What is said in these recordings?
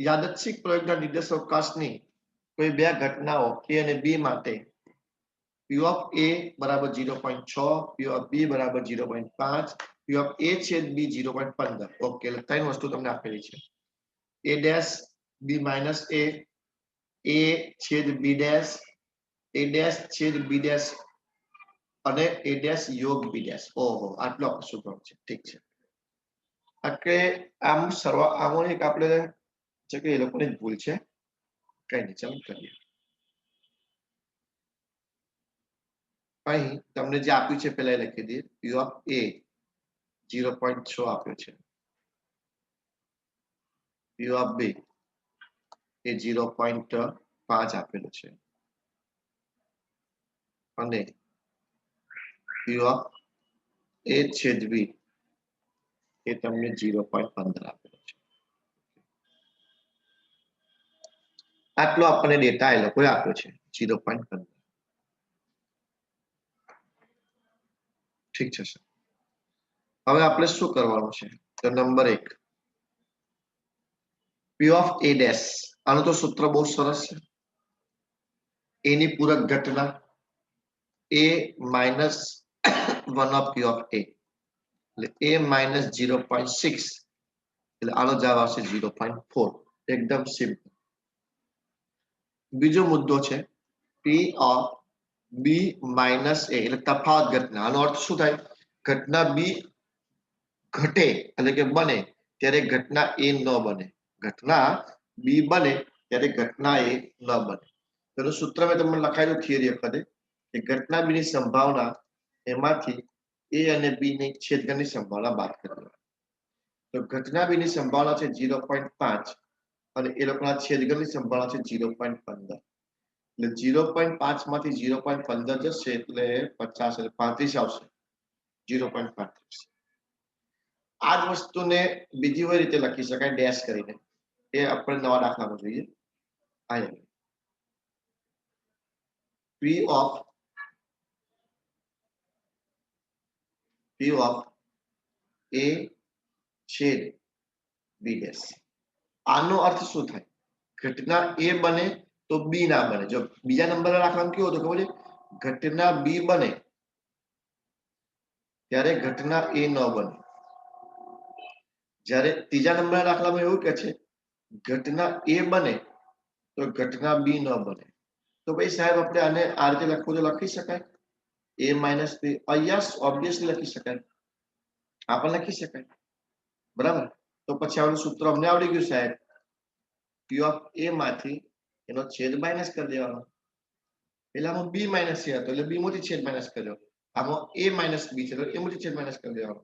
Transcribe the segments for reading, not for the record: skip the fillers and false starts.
યાદચ્છિક પ્રયોગના નિર્દેશાવકાશની કોઈ બે ઘટનાઓ A અને B માટે P of A બરાબર 0.6, P of B બરાબર 0.5, P of A છેદ B 0.15. ઓકે, એટલે ત્રણ વસ્તુ તમને આપેલી છે. A dash B minus A છેદ B dash, A dash છેદ B dash અને A dash યોગ B dash. ઓહો, આટલો સૂત્ર છે. ઠીક છે. એટલે આમ આમ એક આપણે છે કે એ લોકોની જ ભૂલ છે. કઈ નહીં, ચાલો કરીએ. અહીં તમને જે આપ્યું છે પેલા લખી દઈએ. P of A 0.6 આપ્યો છે. P of B એ 0.5 આપેલો છે અને P of A છેદ B એ તમને 0.15 આપેલો છે. આટલો આપણને ડેટા એ લોકોએ આપ્યો છે 0.15. ઠીક છે સર. હવે આપણે શું કરવાનું છે? તો number 1 P of A dash, આનું તો સૂત્ર બહુ સરસ છે. A ની પૂરક ઘટના A minus 1 of P of A, એટલે A minus 0.6, એટલે આનો જવાબ આવશે 0.4. એકદમ સિમ્પલ. બીજો મુદ્દો છે P of B minus A, એટલે તફાવત ઘટના. આનો અર્થ શું થાય? ઘટના B ઘટે એટલે કે બને ત્યારે ઘટના A ન બને. ઘટના B બને ત્યારે ઘટના A ન બને. તેનું સૂત્ર મેં તમને લખાયેલું થિયરી વખતે કે ઘટના B ની સંભાવના એમાંથી A અને B ની છેદગણની સંભાવના બાદ કરવાની. તો ઘટના B ની સંભાવના છે 0.5 અને એ લોકોના છેદગણની સંભાવના છે 0.15. એટલે 0.5 માંથી 0.15 જશે એટલે 50 એટલે 35 આવશે. 0.35. આ જ વસ્તુને બીજી કોઈ રીતે લખી શકાય ડેશ કરીને. એ આપણે નવા દાખલામાં જોઈએ. અહીંયા P of A છેદ B dash. આનો અર્થ શું થાય? ઘટના A બને તો B ના બને. જો બીજા નંબરના દાખલામાં કેવું હતું ખબર છે? ઘટના B બને ત્યારે ઘટના A ન બને. જ્યારે ત્રીજા નંબરના દાખલામાં એવું કે છે ઘટના A બને તો ઘટના B ન બને. તો ભાઈ સાહેબ આપણે આને આ રીતે લખવું તો લખી શકાય. A minus B, yes obviously લખી શકાય. આ પણ લખી શકાય. બરાબર. તો પછી આવડું સૂત્ર અમને આવડી ગયું સાહેબ. P of A માંથી એનો છેદ માઇનસ કરી દેવાનો. પેલામાં B minus C હતો એટલે B માંથી છેદ માઇનસ કર્યો. આમાં A minus B છે તો A માંથી છેદ માઇનસ કરી દેવાનો.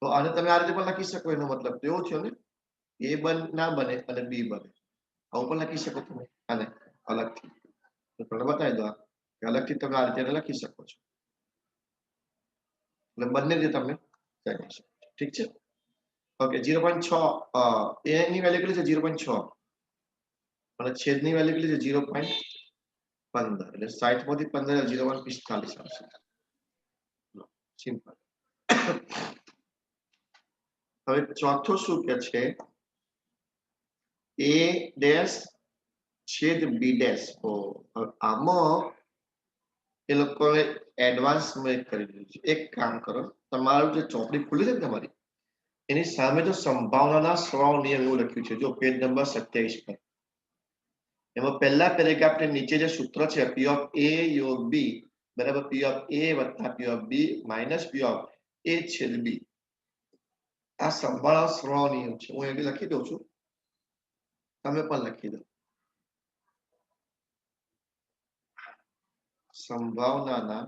તો આને તમે આ રીતે પણ લખી શકો. એનો મતલબ તો એવો થયો ને A ના બને અને B બને. આવું પણ લખી શકો તમે આને અલગથી. તો તમને બતાવી દો કે અલગથી તમે આ રીતે લખી શકો છો. એટલે બંને રીતે તમે કરી શકો. ઠીક છે. ઓકે, 0.6 A ની વેલ્યુ કેટલી છે? 0.6 અને છેદની વેલ્યુ કેટલી છે? 0.15. એટલે 60 માંથી 15 0.45 આવશે. સિમ્પલ. હવે ચોથું શું કે છે? A dash છેદ B dash. આમાં એ લોકોએ એડવાન્સમાં કરી દીધું છે. એક કામ કરો, તમારું જે ચોપડી ખુલી છે ને તમારી એની સામે જો સંભાવનાના સ્વભાવ નિયમ એવું લખ્યું છે. જો પેજ નંબર 27 પર એમાં પહેલા પેરેગ્રાફની નીચે જે સૂત્ર છે P of A યોગ B બરાબર P of A વત્તા P of B minus P of A છેદ B. આ સંભાવના સ્વભાવ નિયમ છે. હું એ લખી દઉં છું, તમે પણ લખી દો. સંભાવનાના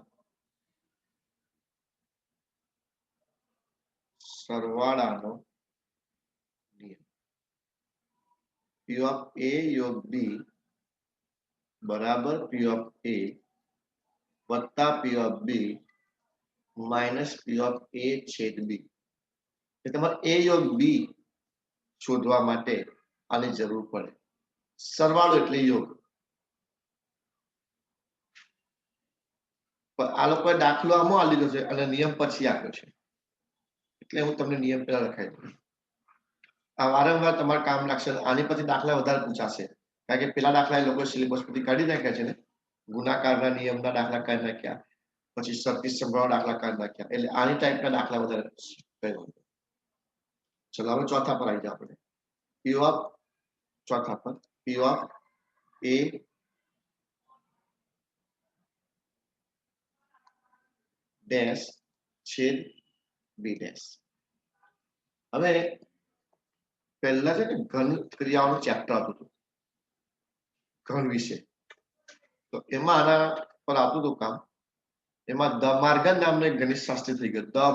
સરવાળાનો નિયમ. P of A યોગ B બરાબર P of A વત્તા P of B minus P of A છેદ B. તમારે A યોગ B શોધવા માટે આની જરૂર પડે. સરવાળો એટલે યોગ. પણ આ લોકોએ દાખલો આમાં આ લીધો છે અને નિયમ પછી આપ્યો છે એટલે હું તમને નિયમ પહેલા લખાઈ દઉં. આ વારંવાર તમારે કામ લાગશે. આની પછી દાખલા વધારે પૂછાશે, કારણ કે પેલા દાખલા એ લોકો સિલેબસ પરથી કાઢી નાખ્યા છે ને, ગુણાકારના નિયમના દાખલા કાઢી નાખ્યા, પછી શરતી સંભાવના દાખલા કાઢી નાખ્યા, એટલે આની ટાઈપના દાખલા વધારે કર્યો. ચલો હવે ચોથા પર આવી જાવ આપણે. પી ઓફ ચોથા પર પી ઓફ એ ડેશ છેદ બી ડેશ. હવે પહેલા છે ને ઘન ક્રિયાઓનું ચેપ્ટર હતું ઘન વિશે, તો એમાં આના પર આવતું હતું કામ. એમાં ધ મોર્ગન નામનો એક ગણિત શાસ્ત્રી થઈ ગયો. ધ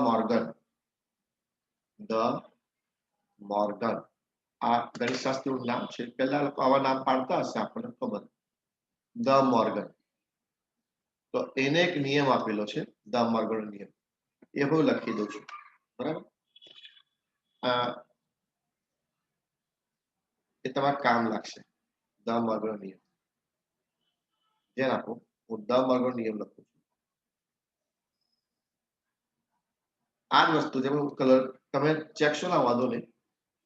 મોર્ગન આ ગણિત શાસ્ત્રીનું નામ છે. પહેલા લોકો આવા નામ પાડતા હશે, આપણને ખબર. The Morgan. તો એને એક નિયમ આપેલો છે, ધ મોર્ગન નિયમ. એ હું લખી દઉં છું, બરાબર. એ તમારે કામ લાગશે. ધ મોર્ગન નિયમ જે આપો, હું ધ મોર્ગન નિયમ લખું છું. આ જ વસ્તુ જેમ કલર તમે ચેક છો ના, વાંધો નહીં,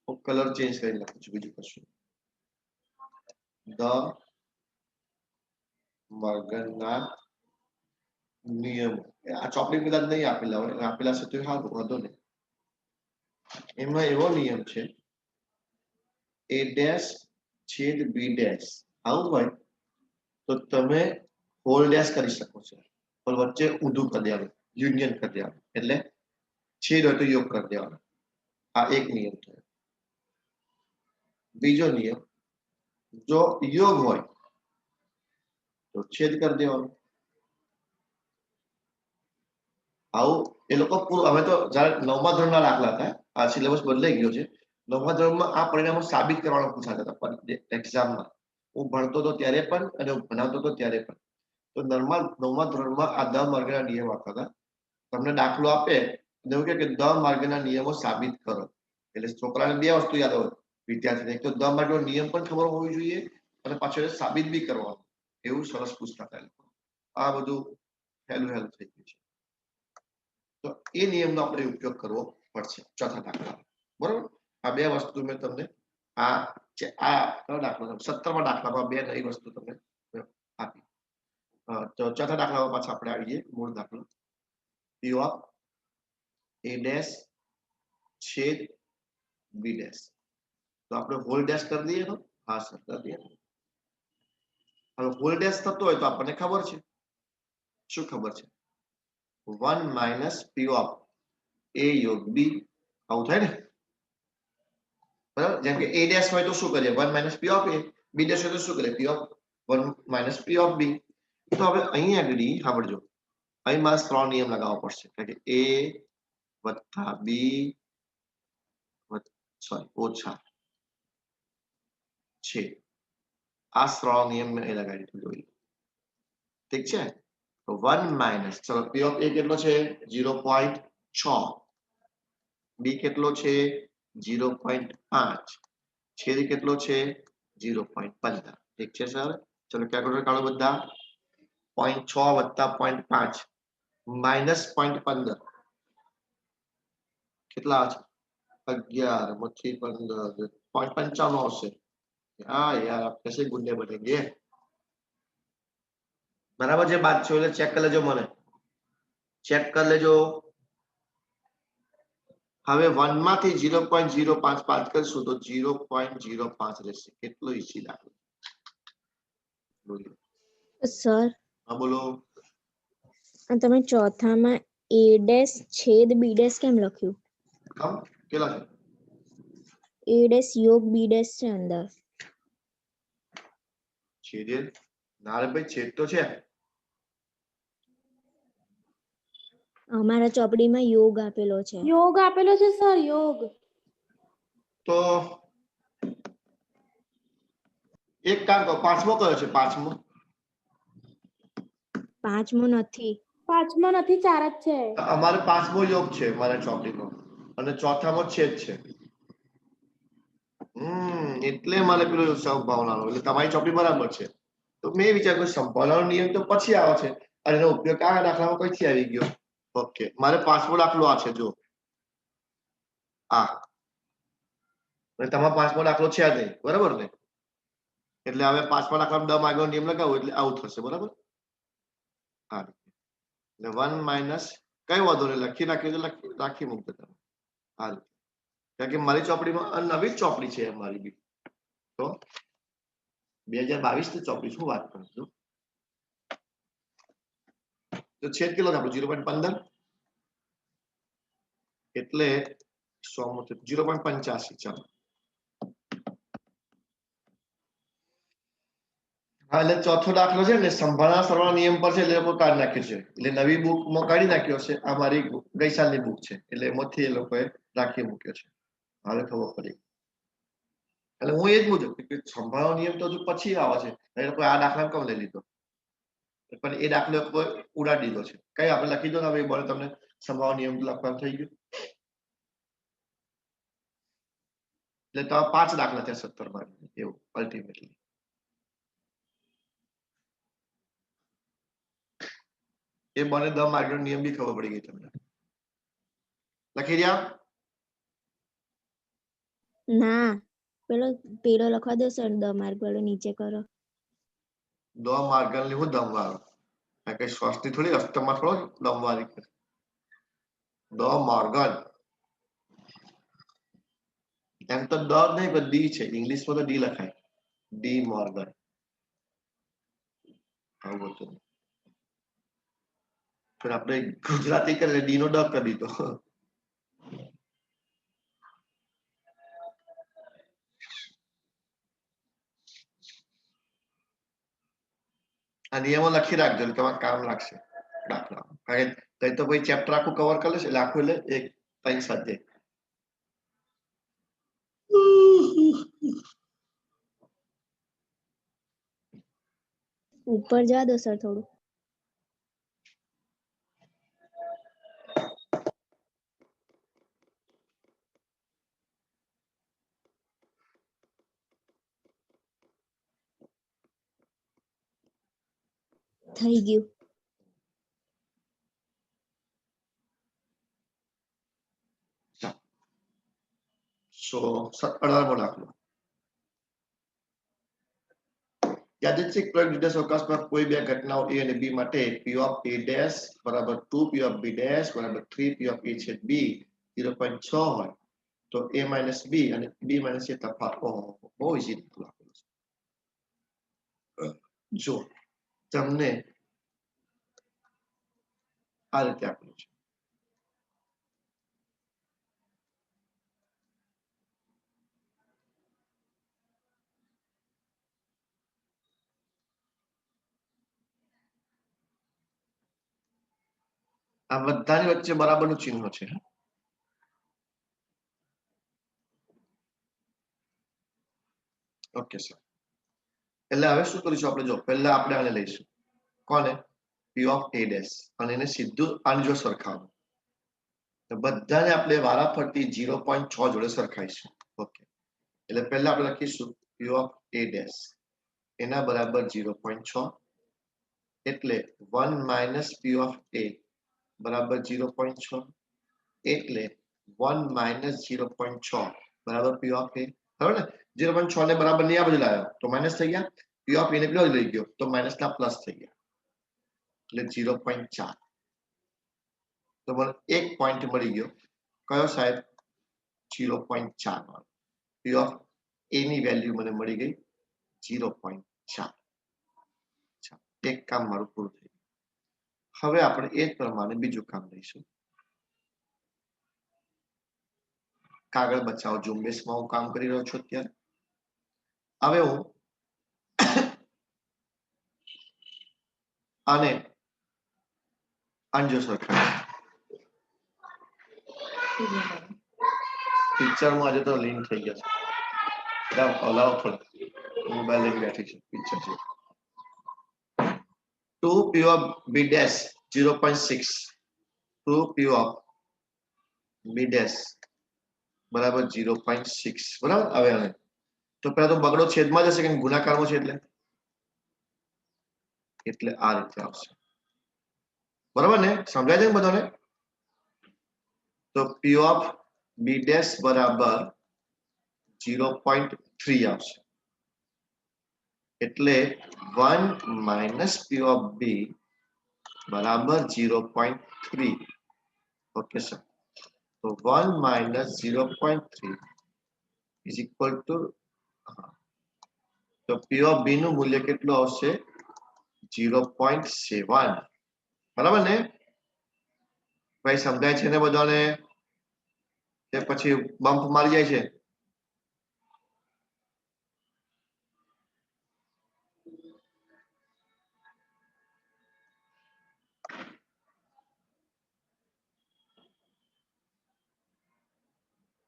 હું કલર ચેન્જ કરીને લખું છું, બીજું કશું. ધ મોર્ગનના નિયમો. આ ચોપડી કદાચ નહીં આપેલા હોય, આપેલા છે તો સારું, વાંધો નહીં. એમાં એવો નિયમ છે, એ ડેશ છેદ બી ડેશ આવું હોય તો તમે હોલ ડેશ કરી શકો છો, પણ વચ્ચે ઊંધું કરી દેવાનું, યુનિયન કરી દેવાનું, એટલે છેદ હોય તો યોગ કરી દેવાનો. આ એક નિયમ થયો. બીજો નિયમ, જો યોગ હોય તો છેદ કરી દેવાનો. આવું એ લોકો પૂરું. હવે તો જયારે 9મા ધોરણના દાખલા હતા, આ સિલેબસ બદલાઈ ગયો છે. 9મા ધોરણમાં આ પરિણામો સાબિત કરવાનું પૂછાતા હતા એક્ઝામમાં. હું ભણતો હતો ત્યારે પણ અને હું ભણાવતો હતો ત્યારે પણ. તો 9મા ધોરણમાં આ ધ મોર્ગનના નિયમ આપતા હતા. તમને દાખલો આપે અને એવું કે ધ મોર્ગનના નિયમો સાબિત કરો, એટલે છોકરાને બે વસ્તુ યાદ હોય વિદ્યાર્થીને. એક તો ધ મોર્ગનનો નિયમ પણ ખબર હોવી જોઈએ અને પાછળ સાબિત બી કરવાનું. એવું સરસ પૂછતા હતા. આ બધું હેલું થઈ ગયું છે. તો એ નિયમનો આપણે ઉપયોગ કરવો પડશે ચોથા દાખલા, બરોબર. આ બે વસ્તુ મેં તમને આ દાખલો 17મા દાખલામાં બે નવી વસ્તુ તમને આપી. તો ચોથા દાખલામાં પાછા આપણે આવીએ મૂળ દાખલો. પી ઓફ એ ડેશ છેદ બી ડેશ. તો આપણે હોલ ડેશ કરી દઈએ તો હા સર કરી દઈએ. હવે હોલ ડેશ થતો હોય તો આપણને ખબર છે, શું ખબર છે? 1 માઇનસ પી ઓફ એ યોગ બી. આવું થાય ને, બરાબર. જેમ કે એ ડેશ હોય તો શું કરીએ? 1 minus P of A. B dash હોય તો શું કરીએ? P of 1 minus P of B. તો હવે અહીં આગળ સાંભળજો, અહીં મારે 3 નિયમ લગાવવો પડશે, કારણ કે એ વત્તા બી ઓછા છે. આ 3 નિયમ મેં અહીં લગાવી દીધું, જોઈ. ઠીક છે. તો 1 માઇનસ, ચલો પી ઓફ એ કેટલો છે? 0.6. બી કેટલો છે? 0.5. છેદ કેટલો છે? 0.15. ઠીક છે સર. ચલો કેલ્ક્યુલેટર કાઢો બધા. 0.6 વત્તા 0.5 માઇનસ 0.15 કેટલા છે? 11 માંથી 15 0.95 આવશે. હા યાર, આપ कैसे गुंडे बनेंगे? बराबर છે बात છે, એટલે ચેક કરી લેજો, મને ચેક કરી લેજો. હવે 1 માંથી 0.05 બાદ કરશું તો 0.05 રહેશે. કેટલો ઈઝી દાખલો. સર હા બોલો. તમે ચોથામાં એ ડેશ છેદ બી ડેશ કેમ લખ્યું? કમ કેટલા છે? એ ડેશ યોગ બી ડેશ છે અંદર. છેદ ના રે ભાઈ, છેદ તો છે. અમારા ચોપડીમાં યોગ આપેલો છે. યોગ આપેલો છે સર, યોગ. તો એક કામ કરો, પાંચમો કયો છે? પાંચમો નથી. પાંચમો નથી, 4 જ છે. અમારે પાંચમો યોગ છે મારા ચોપડીનો, અને ચોથામો છેદ છે. એટલે મને પેલું સંભાવનાનો, એટલે તમારી ચોપડી બરાબર છે. તો મેં વિચાર્યું સંભાવનાનો નિયમ તો પછી આવે છે અને એનો ઉપયોગ આ દાખલામાં કઈથી આવી ગયો? ઓકે, મારે પાંચમો દાખલો આ છે, જો આ અને તમારો પાંચમો દાખલો છે આ નહીં, બરાબર ને? એટલે હવે પાંચમા દાખલામાં 10 માર્કનો નિયમ લગાવો એટલે આવું થશે, બરાબર? હા, એટલે 1 માઇનસ કઈ વાંધો નહીં, લખી નાખી તો રાખી મૂકજો તમે. હા, કારણ કે મારી ચોપડીમાં નવી જ ચોપડી છે મારી બી, તો 2022 ની ચોપડી શું વાત કરું છું. તો છેદ કેટલો છે આપણો? 0.15 એટલે 100 0.85. ચાલો, હા, એટલે ચોથો દાખલો છે ને સંભાળના સરવાળા નિયમ પર છે, એટલે લોકો કાઢી નાખ્યું છે. એટલે નવી બુકમાં કાઢી નાખ્યો છે. આ મારી ગઈ સાલની બુક છે, એટલે એમાંથી એ લોકોએ રાખી મૂક્યો છે. હવે ખબર પડી. એટલે હું એ જ પૂછું કે સંભાળનો નિયમ તો હજુ પછી આવે છે, એ લોકો આ દાખલા કેમ લઈ લીધો? પણ એ દાખલો ઉડાડી દીધો છે. કઈ આપણે લખી દો ને, હવે બોલે તમને સંભાળનો નિયમ લખવાનું થઈ ગયું. એટલે તો 5 દાખલા થયા 17 માં, એવું અલ્ટિમેટલી. એ બને 10 માર્કનો નિયમ બી ખબર પડી ગઈ તમને. લખી રહ્યા? ના, પેલો લખવા દો સર, 10 માર્ક વાળો નીચે કરો. 10 માર્કની હું દમ વાળો? કઈ સ્વસ્તી થોડી અષ્ટમાં થોડો દમ વાળી. 10 માર્ગન એમ તો દ નહીં, પણ ડી છે. ઇંગ્લિશમાં તો ડી લખાય, ડી મોર્ગન. આવું હતું. પણ આપણે ગુજરાતી કરે ડી નો ડ કરી દીધો. આ નિયમો લખી રાખજો, એટલે તમારે કામ લાગશે દાખલા. કારણ કે તો ભાઈ ચેપ્ટર આખું કવર કરી લેશે, એટલે આખું એટલે એક 3 સ્વાધ્યાય. ઉપર જવા દો સર થોડું. થઈ ગયું. સો 18મો દાખલો. યાદચ્છિક પ્રયોગ નિર્દેશ અવકાશમાં કોઈ બે ઘટનાઓ a અને b માટે p of a dash બરાબર 2 p of b dash બરાબર 3 p of a છેદ b 0.6 હોય તો a minus b અને b minus a તફાવત. બહુ ઈઝી દાખલો આપેલો છે. જો તમને આ રીતે આપેલું છે. આ બધાની વચ્ચે બરાબરનું ચિહ્ન છે. Okay sir. એટલે હવે શું કરીશું આપણે? જો પહેલા આપણે આને લઈશું, કોને? p of a dash, અને એને સીધું આની જો સરખાવવું. તો બધાને આપણે વારાફરતી 0.6 જોડે સરખાઈશું. ઓકે, એટલે પહેલા આપણે લખીશું p of a dash એના બરાબર 0.6, એટલે 1 minus p of a બરાબર 0.6, એટલે 1 minus 0.6 બરાબર p of a. બરાબર ને? 0.6 ને બરાબર નહીં આ બાજુ લાવ્યો તો માઇનસ થઈ ગયા. p of a ને પેલો લઈ ગયો તો માઇનસ ના પ્લસ થઈ ગયા, એટલે 0.4. તો મને એક પોઈન્ટ મળી ગયો. કયો સાહેબ? 0.4 વાળો. p of a ની વેલ્યુ મને મળી ગઈ 0.4. એક કામ મારું પૂરું થઈ ગયું. હવે આપણે એ જ પ્રમાણે બીજું કામ લઈશું. કાગળ બચાવો ઝુંબેશમાં હું કામ કરી રહ્યો છું અત્યારે. હવે હું આને અંજો સરખાવ. પિક્ચરમાં આજે તો લિંક થઈ ગયા છે. હલાવો થોડો, મોબાઈલ લઈને બેઠી છે પિક્ચર છે. 2 p of b dash 0.6, 2 p of b dash બરાબર 0.6. બરાબર. હવે આને તો પહેલા તો બગડો છેદમાં જશે કે ગુણાકારમાં છે, એટલે આ રીતે આવશે. બરાબર ને? સમજાય છે બધાને? તો p of b dash બરાબર 0.3 આવશે એટલે 1 માઇનસ પી ઓફ બી બરાબર 0.3 ઓકે સર તો 1 માઇનસ 0.3 ઇઝ ઇક્વલ ટુ તો પી ઓફ બી નું મૂલ્ય કેટલું આવશે 0.7 બરાબર ને ભાઈ સમજાય છે ને બધાને કે પછી બમ્પ મારી જાય છે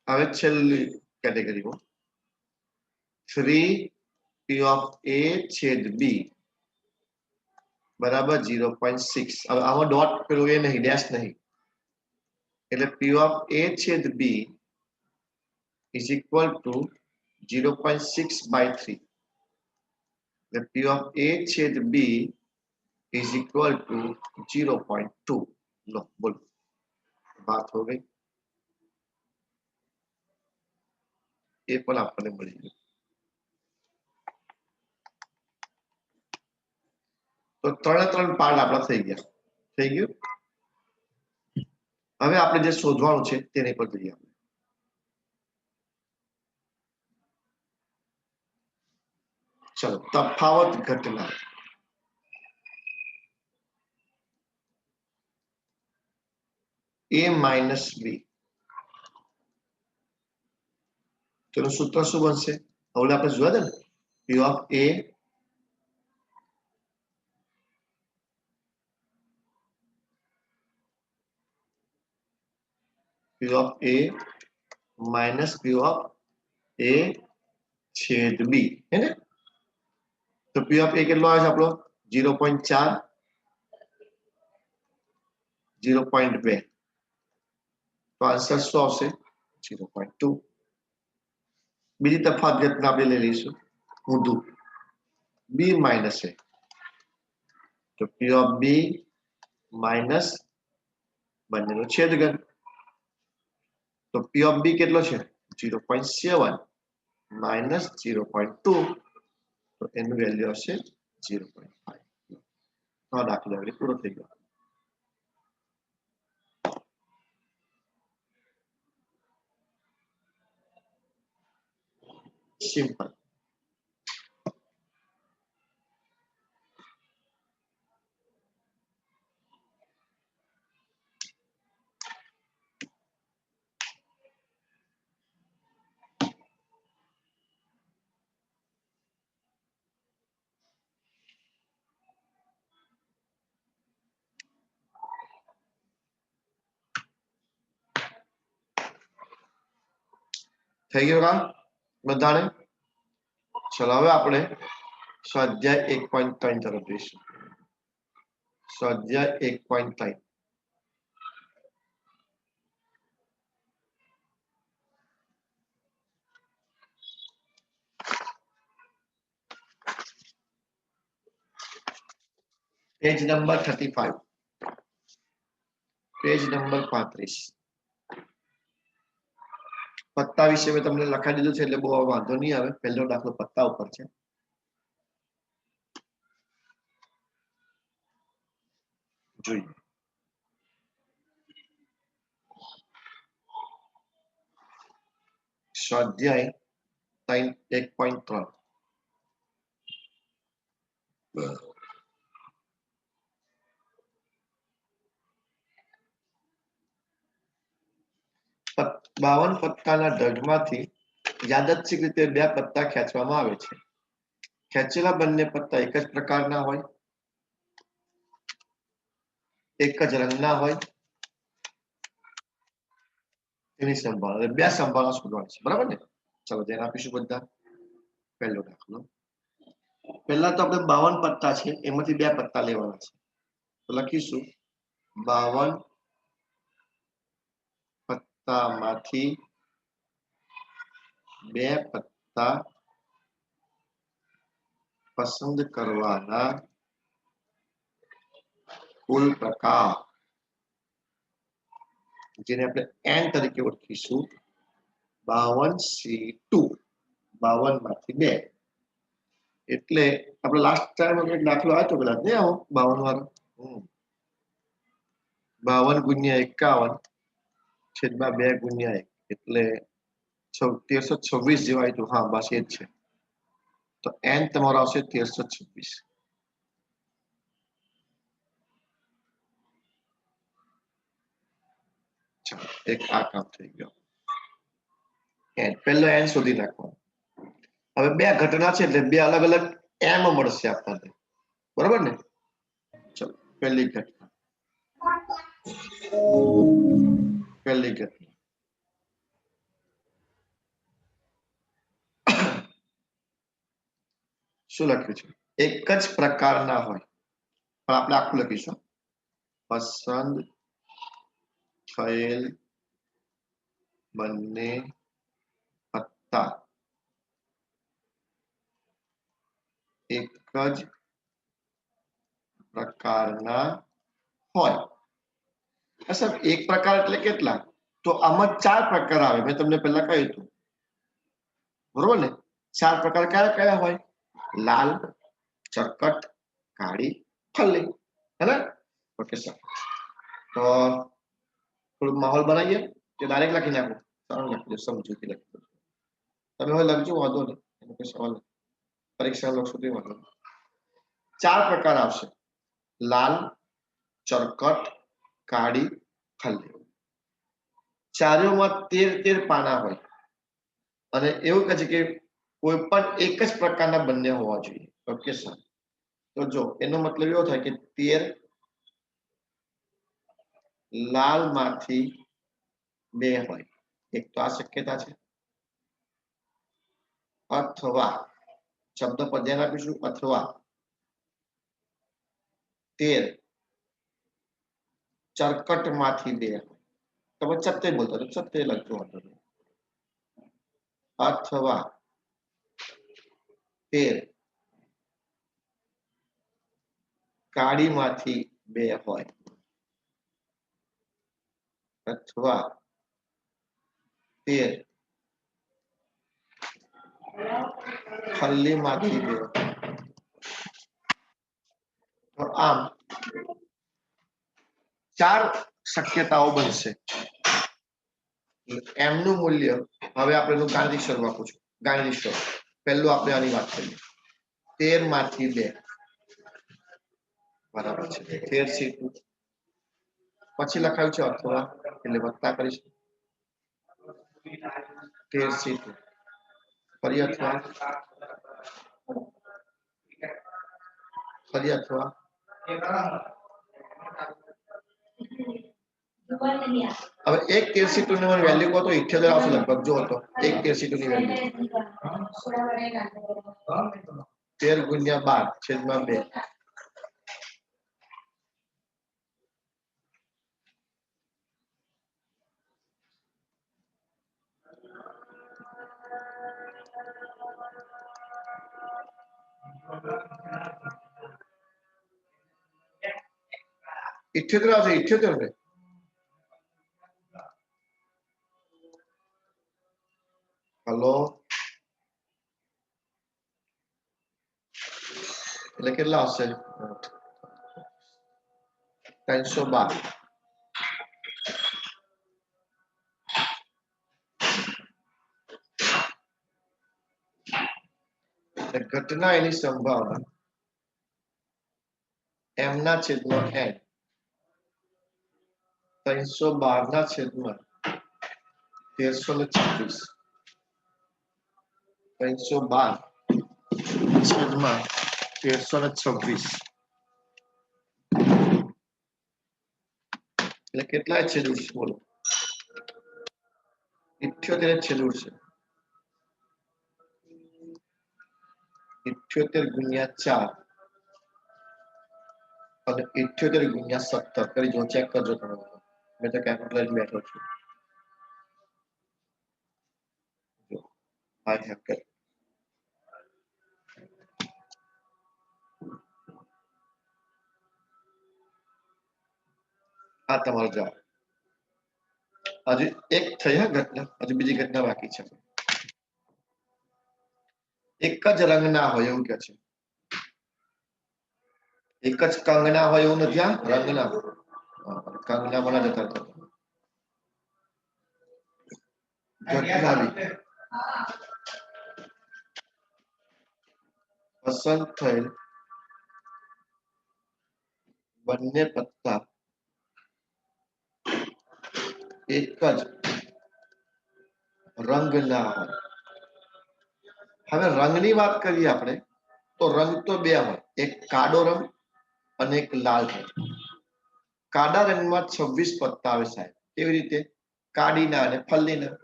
હવે છેલ્લી કેટેગરીમાં 3 પી ઓફ એ છેદ બી બરાબર 0.6 હવે આમાં ડોટ પેલું એ નહીં ડેશ નહીં એટલે પી ઓફ એ છેદ B is equal to 0.6 by 3 એટલે પી ઓફ એ છેદ બી ઇઝ ઇક્વલ ટુ 0.2 લો બોલો बात हो गई એ પણ આપણને મળી ગયું તો 3 પાર્ટ આપણા થઈ ગયા થઈ ગયું હવે આપણે જે શોધવાનું છે તેની પર જઈએ ચલો તફાવત ઘટના a માઇનસ બી તેનું સૂત્ર શું બનશે હવે આપણે જોયા હતા ને પી of A P of A minus P of A छेद B है ना तो P of A કેટલો આવે છે આપણો 0.4 0.2 તો આન્સર શું આવશે 0.2 બીજી તફાવત ઘટના આપણે લઈ લઈશું ઊંધું B minus A તો P of B minus બંનેનો છેદગણ તો P of B કેટલો છે 0.7 minus 0.2 તો એનું વેલ્યુ હશે 0.5 આ દાખલો હવે પૂરો થઈ ગયો સિમ્પલ થઈ ગયું કામ બધાને ચલો હવે આપણે સ્વાધ્યાય 1.3 તરફ જઈશું સ્વાધ્યાય 1.3 પેજ નંબર 35 પેજ નંબર 35 પત્તા વિશે મેં તમને લખાઈ દીધું છે એટલે બહુ વાંધો નહીં આવે પહેલો દાખલો પત્તા ઉપર છે જોઈએ સ્વાધ્યાય 1.3 52 પત્તાના ઢગમાંથી યાદચ્છિક રીતે બે પત્તા ખેંચવામાં આવે છે ખેંચેલા બંને પત્તા એક જ પ્રકારના હોય એક જ રંગના હોય એની સંભાવના બે સંભાવના શોધવાની છે બરાબર ને ચલો ધ્યાન આપીશું બધા પહેલો દાખલો પહેલા તો આપણે 52 પત્તા છે એમાંથી બે પત્તા લેવાના છે તો લખીશું 52 પત્તામાંથી બે પત્તા પસંદ કરવાના કુલ પ્રકાર જેને આપણે n તરીકે ઓળખીશું 52C2 52 માંથી 2 એટલે આપણે લાસ્ટ ટાઈમ એક દાખલો આવ્યો પેલા નહીં આવો 52 વાળો 52 ગુણ્યા 51 છેદમાં 2 ગુણ્યા 1 એટલે 1326 જેવા આવ્યું. હા બસ એ જ છે. તો n તમારો આવશે 1326. એક આ કામ થઈ ગયો. પહેલો n શોધી નાખવાનો. હવે બે ઘટના છે એટલે બે અલગ અલગ m મળશે આપણને, બરોબર ને? ચલો પહેલી ઘટના શું લખ્યું છે? એક જ પ્રકારના હોય, પણ આપણે આખું લખીશું. પસંદ થયેલ બંને પત્તા એક જ પ્રકારના હોય. સાહેબ એક પ્રકાર એટલે કેટલા? તો આમાં 4 પ્રકાર આવે. મેં તમને પહેલા કહ્યું હતું, બરોબર ને? 4 પ્રકાર કયા કયા હોય? લાલ, ચરકટ, કાળી, ખલ્લી. હે ને? Okay sir. તો થોડું માહોલ બનાવીએ કે ડાયરેક્ટ લખી નાખો? સારું લખજો, સમજૂતી લખજો. તમે હવે લખજો, વાંધો નહીં, એનો કોઈ સવાલ નથી. પરીક્ષા લખશો તો વાંધો નહીં. 4 પ્રકાર આવશે: લાલ, ચરકટ, કાળી, ખલ્લી. ચારેયમાં 13 પાના હોય અને એવું કહે છે કે કોઈ પણ એક જ પ્રકારના બંને હોવા જોઈએ. Okay sir. તો જો એનો મતલબ એવો થાય કે 13 લાલ માંથી 2 હોય. એક તો આ શક્યતા છે, અથવા શબ્દ પર ધ્યાન આપીશું, અથવા 13 ચરકટ માંથી 2 હોય. તમે સત્ય બોલતા તો સત્ય લખજો, અથવા 13 કાળી માંથી 2 હોય, અથવા 13 ખલ્લી માંથી 2 હોય. તો આમ 4 શક્યતાઓ બનશે. m નું મૂલ્ય હવે આપણે એનું ગાણિતિક સ્વરૂપ આપું છું. ગાણિતિક સ્વરૂપ પહેલું આપણે આની વાત કરીએ. 13 માંથી 2 બરાબર છે 13 C2. પછી લખાયું છે અથવા, એટલે વત્તા કરીશું 13 C2. ફરી અથવા, ફરી અથવા, હવે એક 13 C2 ની વેલ્યુ કહો તો 78 આવશે લગભગ. જો તો એક 13 C2 ની વેલ્યુ 13 ગુણ્યા 12 છેદમાં 2. ઇઠ્યોતેર આવશે. 78 ને હલો, એટલે કેટલા આવશે? 312. ઘટના એની સંભાવના m ના છેદમાં n 312 ના છેદમાં 1326. 312 છેદમાં 1326 એટલે કેટલા છેદ ઉડશે? બોલો. 78 છેદ ઉડશે. 78 ગુણ્યા 4 અને 78 ગુણ્યા 17 કરી જો, ચેક કરજો તમે. મેં તો કેલ્ક્યુલેટર બેઠો છું. જો આ હેકર આ તમારો જવાબ. હજી એક થઈ ઘટના, હજી બીજી ઘટના બાકી છે. એક જ રંગના હોય એવું કે છે. એક જ કંગના હોય એવું નથી, આ રંગના. કંગના મને જતા હતા. ઘટનાની પસંદ થયેલ બંને પત્તા એક જ રંગના હોય. હવે રંગની વાત કરીએ આપણે તો રંગ તો બે હોય, એક કાળો રંગ અને એક લાલ રંગ. કાળા રંગમાં 26 પત્તા આવે સાહેબ. કેવી રીતે? કાડીના અને ફલ્લીના.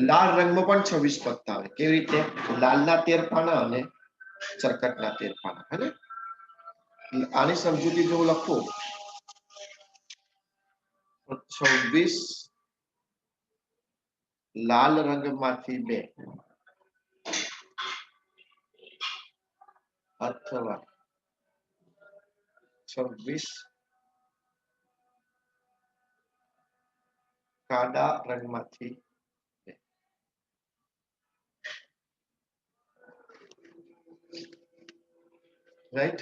લાલ રંગમાં પણ 26 પત્તા આવે. કેવી રીતે? લાલના 13 પાના અને ચરકટના 13 પાના. હે ને? આની સમજૂતી જો લખું તો 26 લાલ રંગમાંથી 2 અથવા 26 કાળા રંગમાંથી 2. રાઈટ?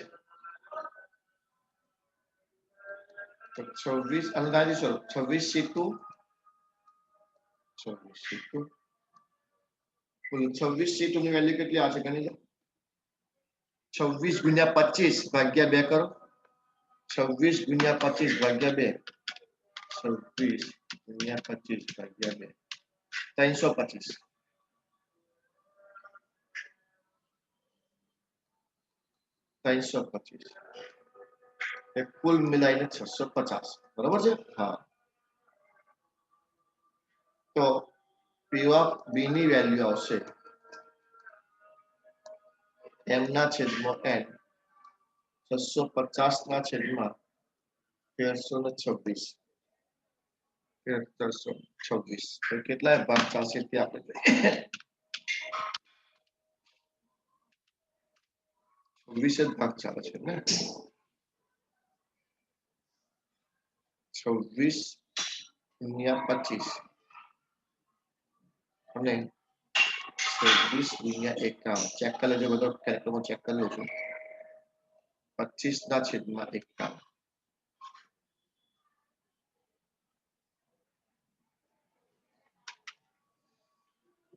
તો 26 અંદાજે 26 સીટુ 26 સીટુ કુલ 26 સીટુની વેલ્યુ કેટલી આવશે ગણી લો. 26 ગુણ્યા 25 ભાગ્યા 2 કરો. 26 ગુણ્યા 25 ભાગ્યા 2. 26 ગુણ્યા 25 ભાગ્યા 2. 325. 325 એ કુલ મિલાઈને 650. બરોબર છે? હા. તો P of B ની વેલ્યુ આવશે m ના છેદમાં n 650 ના છેદમાં 1326. 1326 તો કેટલા ભાગ ચાલશે તે આપણે 26 જ ભાગ ચાલે છે ને. 26 ગુણ્યા 25 અને 26 ગુણ્યા 51. ચેક કરી લેજો બધો, કેલ્ક્યુલેટરમાં ચેક કરી લેજો. 25 ના છેદમાં 51.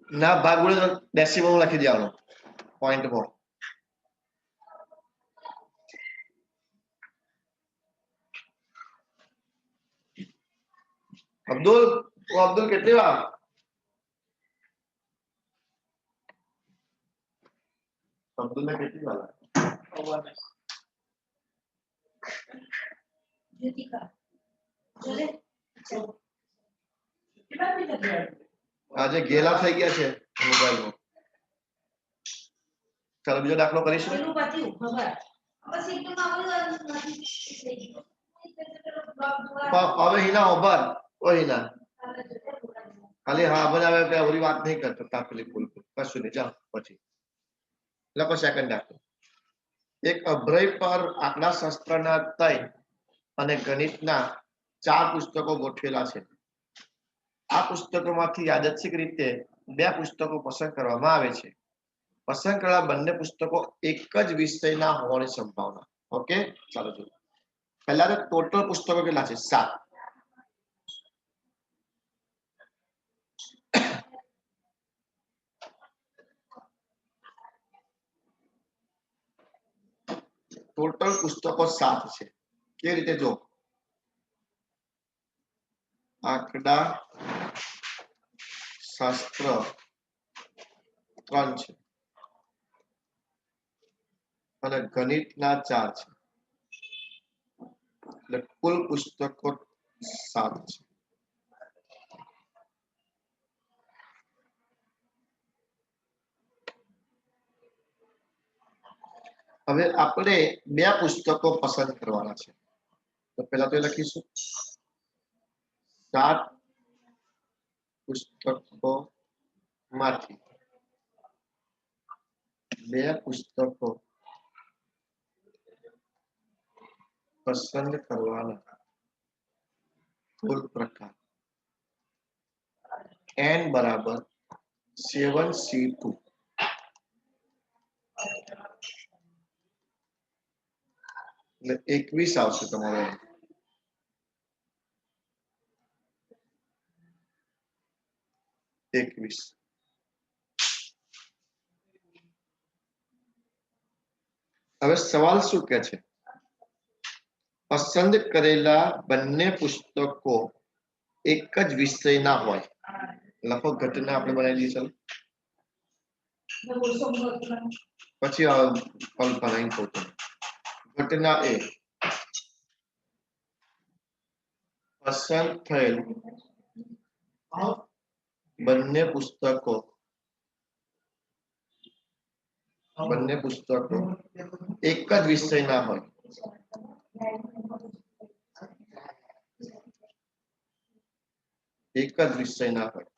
ના ભાગ વડે તો ડેસિમલ લખી દેવાનો પોઈન્ટમાં. અબ્દુલ કેટલી વાર? અબ્દુલ ને કેટલી વાર? આજે ગેલા થઈ ગયા છે મોબાઈલમાં. ચાલો બીજો દાખલો કરીશું. હવે હિના ઓબર ઓ હિના ખાલી હા બનાવે કે ઓરી વાત નહીં કરતો તાપલી ફૂલ કશું નહીં. જાઓ પછી લખો સેકન્ડ દાખલો. એક અભ્રય પર આંકડાશાસ્ત્રના 3 અને ગણિતના 4 પુસ્તકો ગોઠવેલા છે. આ પુસ્તકોમાંથી યાદચ્છિક રીતે 2 પુસ્તકો પસંદ કરવામાં આવે છે. પસંદ કરેલા બંને પુસ્તકો એક જ વિષયના હોવાની સંભાવના. ઓકે, ચાલો જોઈએ. પહેલા તો ટોટલ પુસ્તકો કેટલા છે? 7. ટોટલ પુસ્તકો 7 છે. કેવી રીતે? જો આંકડા શાસ્ત્ર 3 છે અને ગણિતના 4 છે, એટલે કુલ પુસ્તકો 7 છે. હવે આપણે 2 પુસ્તકો પસંદ કરવાના છે. તો પહેલા તો લખીશું 7 પુસ્તકો માંથી 2 પુસ્તકો પસંદ કરવાના. કુલ પ્રકાર n બરાબર 7c2 એટલે 21 આવશે તમારો. 21. હવે સવાલ શું કે છે? પસંદ કરેલા બંને પુસ્તકો એક જ વિષયના હોય. લખો ઘટના આપણે બનાવી દઈએ. પછી કલ્પના ઇમ્પોર્ટન્ટ. ઘટના એ પસંદ થયેલ બંને પુસ્તકો એક જ વિષયના હોય. એક જ વિષયના હોય.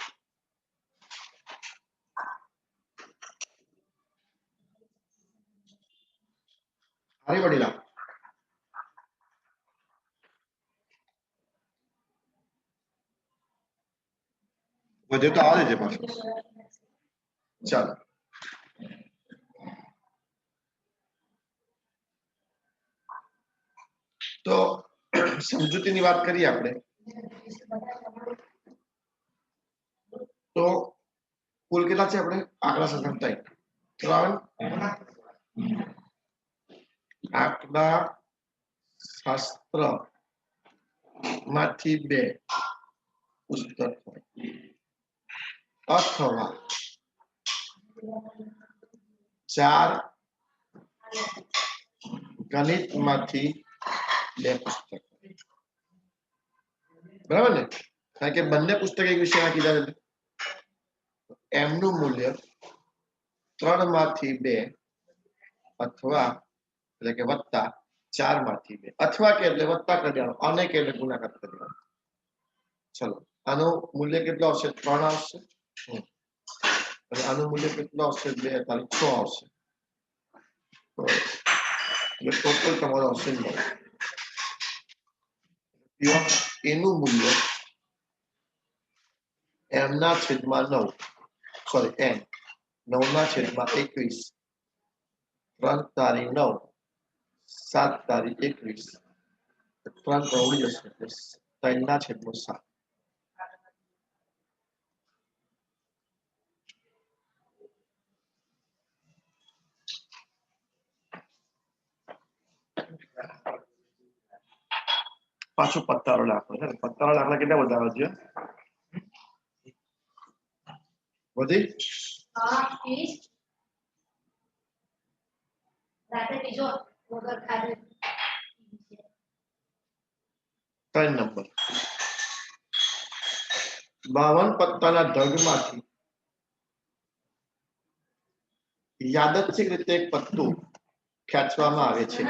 હારી વડીલા. વધે તો આવે છે પાછું. ચાલો. તો સમજૂતીની વાત કરીએ આપણે તો કુલ કેટલા છે? આપણે આંકડા સંખ્યા 3 આંકડા શાસ્ત્ર માંથી 2 પુસ્તક હોય અથવા 4 ગણિત માંથી 2 પુસ્તક. બરાબર ને? કારણ કે બંને પુસ્તક એક વિષયના કીધા છે. એમનું મૂલ્ય 3 માંથી 2 અથવા એટલે કે વત્તા 4 માંથી 2 અથવા કે એટલે વત્તા કરી દેવાનો અને કે એટલે ગુણાકાર કરી દેવાનો. ચલો, આનું મૂલ્ય કેટલું આવશે? 3 આવશે. અને આનું મૂલ્ય કેટલું આવશે? 2 તારીખ 6 આવશે. એટલે ટોટલ તમારો આવશે 9. એનું મૂલ્ય m ના છેદમાં 9 સોરી n 9 ના છેદમાં 21 3 તારીખ 9 7 તારીખ 21 3 ઉડી જશે 3 ના છેદમાં 7. પાછો પત્તારો દાખલો છે. પત્તારો દાખલા કેટલા બધા આવે છે? વધી 3 નંબર 52 પત્તાના ઢગમાંથી યાદચ્છિક રીતે એક પત્તું ખેંચવામાં આવે છે.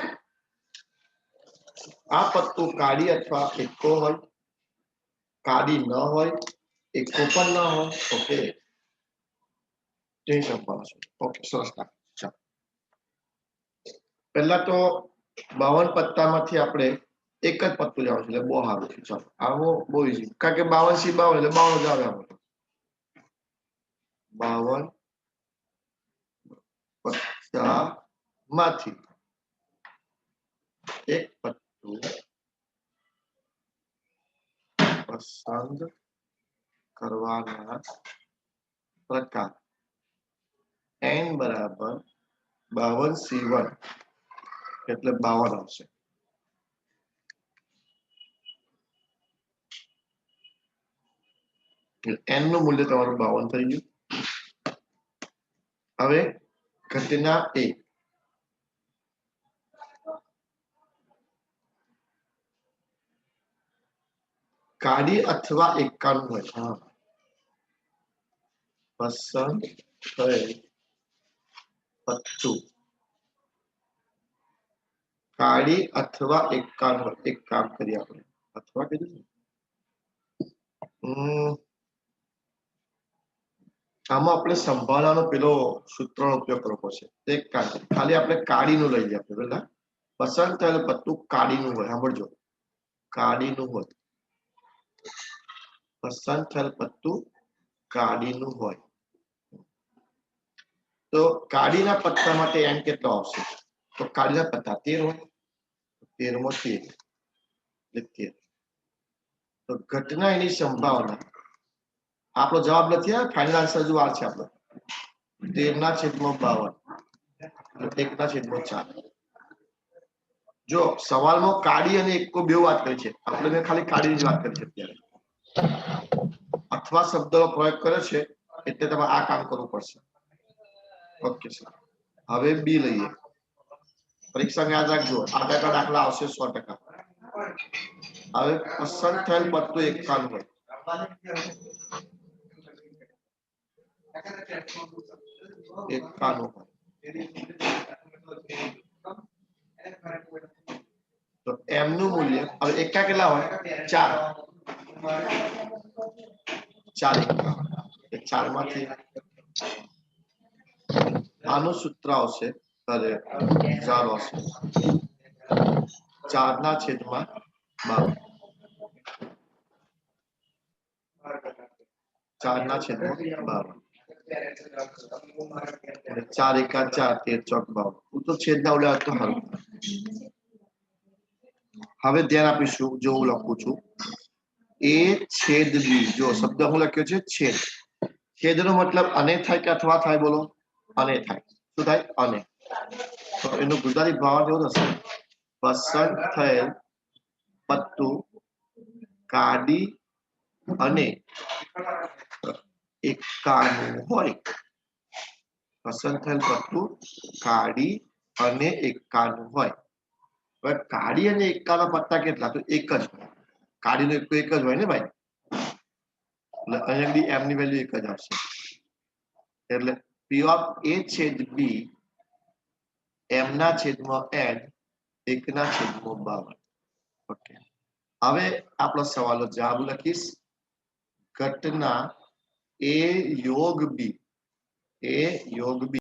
આ પત્તું કાળી અથવા એકો હોય, કાળી ન હોય, એકો પણ ન હોય. ઓકે, જઈ શકવાનો છે. ઓકે, સરસ. ચાલો, પહેલા તો 52 પત્તામાંથી આપણે એક જ પત્તું લેવાનું છે. એટલે બહુ સારું છે. ચાલો, આવો બહુ ઈઝી. કારણ કે 52 સી 52 એટલે 52 જ આવે. 52 પત્તામાંથી એક પત્તું પસંદ કરવાના પ્રકાર n બરાબર 52 c1 એટલે 52 આવશે. n નું મૂલ્ય તમારું 52 થઈ ગયું. હવે ઘટના એ કાળી અથવા એકાનું હોય. પસંદ થયેલ પત્તું કાળી અથવા એકાનું હોય. એક કામ કરીએ આપણે, અથવા કીધું આમાં આપણે સંભાવનાનો પેલો સૂત્રનો ઉપયોગ કરવો પડશે. એક કામ ખાલી આપણે કાળીનું લઈ લઈએ. આપણે પેલા પસંદ થયેલ પત્તું કાળીનું હોય. સાંભળજો, કાળીનું હોય. પસંદ થયેલ પત્તું કાળીનું હોય તો કાળીના પત્તા માટે n કેટલો આવશે? તો કાળીના પત્તા 13 હોય. 13 તેર એટલે 13. તો ઘટના એની સંભાવના આપણો જવાબ નથી ફાઇનલ આન્સર જો આ છે આપણો 13/52 1/4. જો સવાલમાં કાળી અને એકો બે વાત કરી છે, આપણે મેં ખાલી કાળીની જ વાત કરી છે અત્યારે. અથવા શબ્દનો પ્રયોગ કર્યો છે એટલે તમારે આ કામ કરવું પડશે. Okay sir. હવે બી લઈએ. પરીક્ષામાં યાદ રાખજો આ ટકા દાખલા આવશે 100%. હવે પસંદ થયેલ પત્તું 51 હોય. તો m નું મૂલ્ય હવે એકા કેટલા હોય 4. 4 માંથી આનું સૂત્ર આવશે અરે જારો આવશે 4/52. 4/52. 4 એકા 4 13 ચોક 52. હું તો છેદના ઉલ્યા તો હાલ. હવે ધ્યાન આપીશું જો હું લખું છું a/b. જો શબ્દ હું લખ્યો છે છેદ. છેદનો મતલબ અને થાય કે અથવા થાય બોલો? અને થાય. શું થાય? અને. તો એનું ગુજરાતી ભાવાર્થ એવો થશે પસંદ થયેલ પત્તું કાઢી અને 51 હોય. પસંદ થયેલ પત્તું કાઢી અને 51 હોય. હવે કાઢી અને 51 પત્તા કેટલા? તો એક જ. કાઢીનો એક જ હોય ને ભાઈ, એટલે અહીંયા બી m ની વેલ્યુ એક જ આવશે. એટલે p of a/b m/n 1/52. Okay. હવે આપણો સવાલનો જવાબ લખીશ. ઘટના a યોગ b